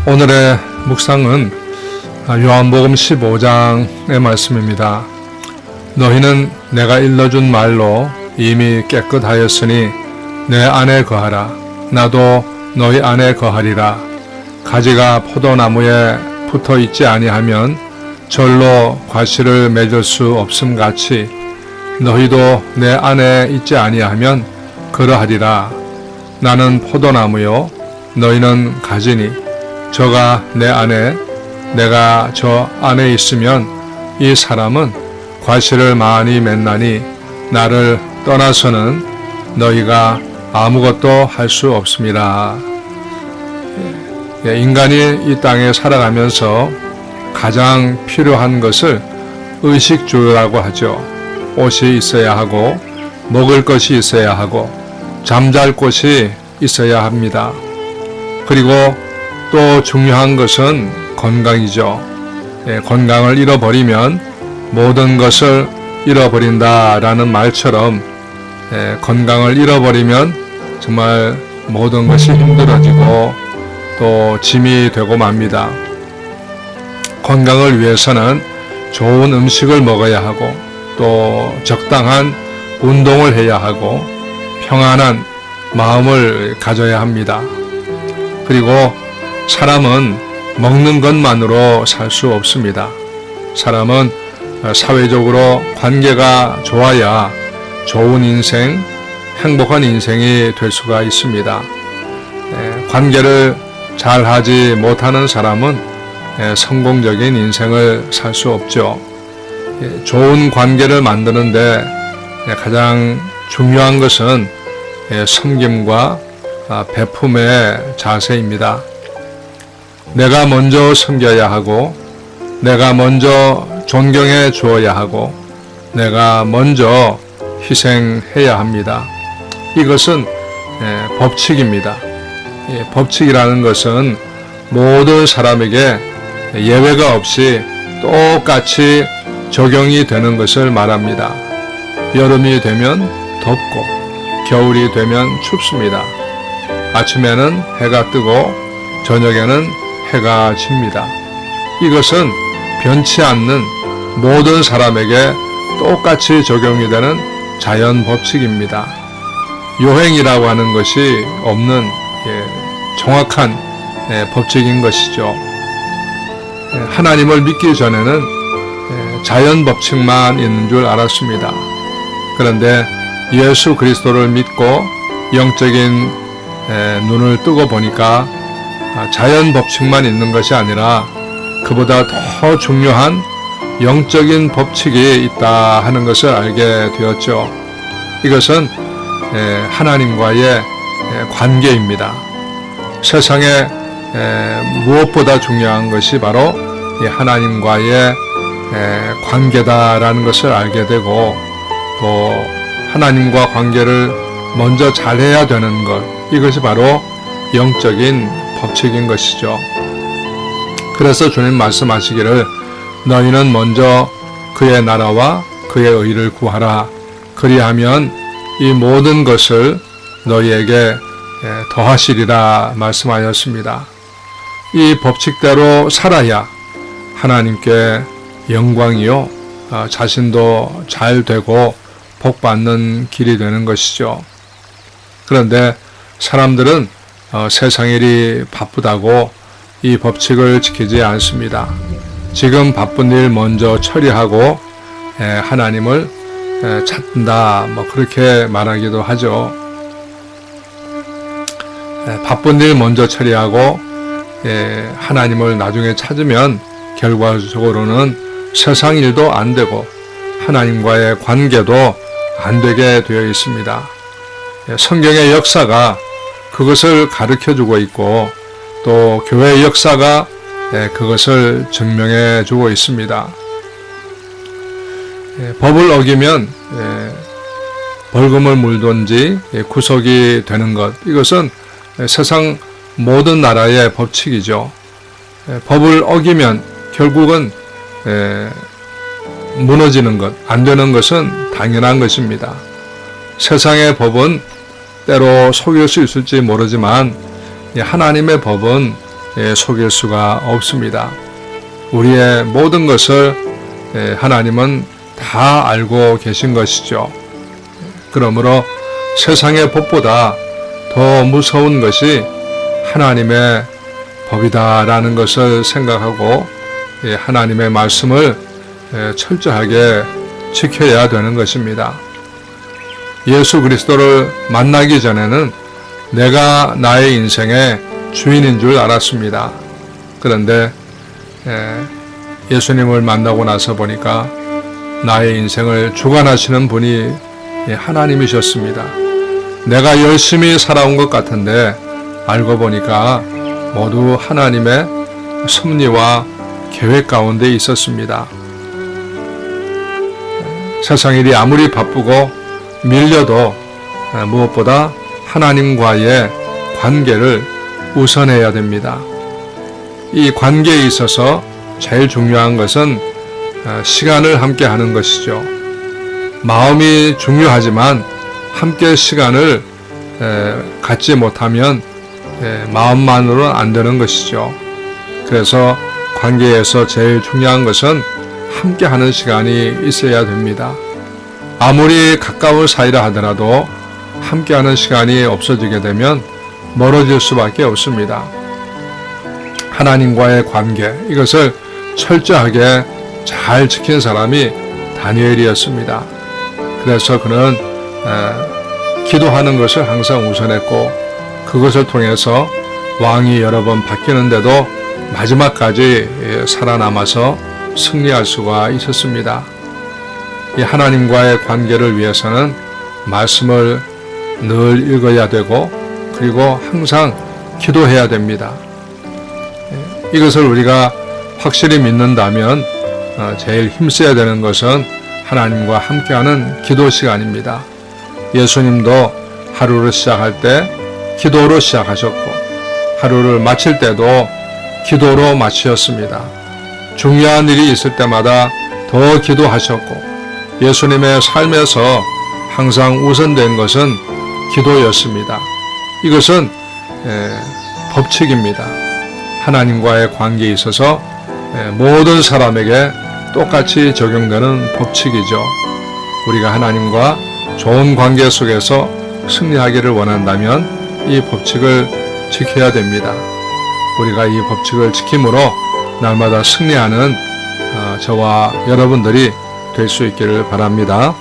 오늘의 묵상은 요한복음 15장의 말씀입니다. 너희는 내가 일러준 말로 이미 깨끗하였으니 내 안에 거하라. 나도 너희 안에 거하리라. 가지가 포도나무에 붙어 있지 아니하면 절로 과실을 맺을 수 없음 같이 너희도 내 안에 있지 아니하면 그러하리라. 나는 포도나무요 너희는 가지니 저가 내 안에 내가 저 안에 있으면 이 사람은 과실을 많이 맺나니 나를 떠나서는 너희가 아무것도 할 수 없습니다. 인간이 이 땅에 살아가면서 가장 필요한 것을 의식주라고 하죠. 옷이 있어야 하고 먹을 것이 있어야 하고 잠잘 곳이 있어야 합니다. 그리고 또 중요한 것은 건강이죠. 건강을 잃어버리면 모든 것을 잃어버린다라는 말처럼 건강을 잃어버리면 정말 모든 것이 힘들어지고 또 짐이 되고 맙니다. 건강을 위해서는 좋은 음식을 먹어야 하고 또 적당한 운동을 해야 하고 평안한 마음을 가져야 합니다. 그리고 사람은 먹는 것만으로 살 수 없습니다. 사람은 사회적으로 관계가 좋아야 좋은 인생, 행복한 인생이 될 수가 있습니다. 관계를 잘 하지 못하는 사람은 성공적인 인생을 살 수 없죠. 좋은 관계를 만드는데 가장 중요한 것은 섬김과 베품의 자세입니다. 내가 먼저 섬겨야 하고 내가 먼저 존경해 주어야 하고 내가 먼저 희생해야 합니다. 이것은 법칙입니다. 법칙이라는 것은 모든 사람에게 예외가 없이 똑같이 적용이 되는 것을 말합니다. 여름이 되면 덥고 겨울이 되면 춥습니다. 아침에는 해가 뜨고 저녁에는 해가 집니다. 이것은 변치 않는 모든 사람에게 똑같이 적용이 되는 자연 법칙입니다. 요행이라고 하는 것이 없는 정확한 법칙인 것이죠. 하나님을 믿기 전에는 자연 법칙만 있는 줄 알았습니다. 그런데 예수 그리스도를 믿고 영적인 눈을 뜨고 보니까 자연 법칙만 있는 것이 아니라 그보다 더 중요한 영적인 법칙이 있다 하는 것을 알게 되었죠. 이것은 하나님과의 관계입니다. 세상에 무엇보다 중요한 것이 바로 하나님과의 관계다라는 것을 알게 되고 또 하나님과 관계를 먼저 잘해야 되는 것, 이것이 바로 영적인 법칙인 것이죠. 그래서 주님 말씀하시기를 너희는 먼저 그의 나라와 그의 의를 구하라. 그리하면 이 모든 것을 너희에게 더하시리라 말씀하였습니다. 이 법칙대로 살아야 하나님께 영광이요 자신도 잘 되고 복받는 길이 되는 것이죠. 그런데 사람들은 세상 일이 바쁘다고 이 법칙을 지키지 않습니다. 지금 바쁜 일 먼저 처리하고 하나님을 찾는다 그렇게 말하기도 하죠. 바쁜 일 먼저 처리하고 하나님을 나중에 찾으면 결과적으로는 세상 일도 안 되고 하나님과의 관계도 안 되게 되어 있습니다. 성경의 역사가 그것을 가르쳐주고 있고 또 교회의 역사가 그것을 증명해 주고 있습니다. 법을 어기면 벌금을 물든지 구속이 되는 것, 이것은 세상 모든 나라의 법칙이죠. 법을 어기면 결국은 무너지는 것, 안 되는 것은 당연한 것입니다. 세상의 법은 때로 속일 수 있을지 모르지만 하나님의 법은 속일 수가 없습니다. 우리의 모든 것을 하나님은 다 알고 계신 것이죠. 그러므로 세상의 법보다 더 무서운 것이 하나님의 법이다라는 것을 생각하고 하나님의 말씀을 철저하게 지켜야 되는 것입니다. 예수 그리스도를 만나기 전에는 내가 나의 인생의 주인인 줄 알았습니다. 그런데 예수님을 만나고 나서 보니까 나의 인생을 주관하시는 분이 하나님이셨습니다. 내가 열심히 살아온 것 같은데 알고 보니까 모두 하나님의 섭리와 계획 가운데 있었습니다. 세상 일이 아무리 바쁘고 밀려도 무엇보다 하나님과의 관계를 우선해야 됩니다. 이 관계에 있어서 제일 중요한 것은 시간을 함께 하는 것이죠. 마음이 중요하지만 함께 시간을 갖지 못하면 마음만으로는 안 되는 것이죠. 그래서 관계에서 제일 중요한 것은 함께 하는 시간이 있어야 됩니다. 아무리 가까운 사이라 하더라도 함께 하는 시간이 없어지게 되면 멀어질 수밖에 없습니다. 하나님과의 관계, 이것을 철저하게 잘 지킨 사람이 다니엘이었습니다. 그래서 그는 기도하는 것을 항상 우선했고 그것을 통해서 왕이 여러 번 바뀌는데도 마지막까지 살아남아서 승리할 수가 있었습니다. 이 하나님과의 관계를 위해서는 말씀을 늘 읽어야 되고 그리고 항상 기도해야 됩니다. 이것을 우리가 확실히 믿는다면 제일 힘써야 되는 것은 하나님과 함께하는 기도 시간입니다. 예수님도 하루를 시작할 때 기도로 시작하셨고 하루를 마칠 때도 기도로 마치셨습니다. 중요한 일이 있을 때마다 더 기도하셨고 예수님의 삶에서 항상 우선된 것은 기도였습니다. 이것은 법칙입니다. 하나님과의 관계에 있어서 모든 사람에게 똑같이 적용되는 법칙이죠. 우리가 하나님과 좋은 관계 속에서 승리하기를 원한다면 이 법칙을 지켜야 됩니다. 우리가 이 법칙을 지킴으로 날마다 승리하는 저와 여러분들이 될 수 있기를 바랍니다.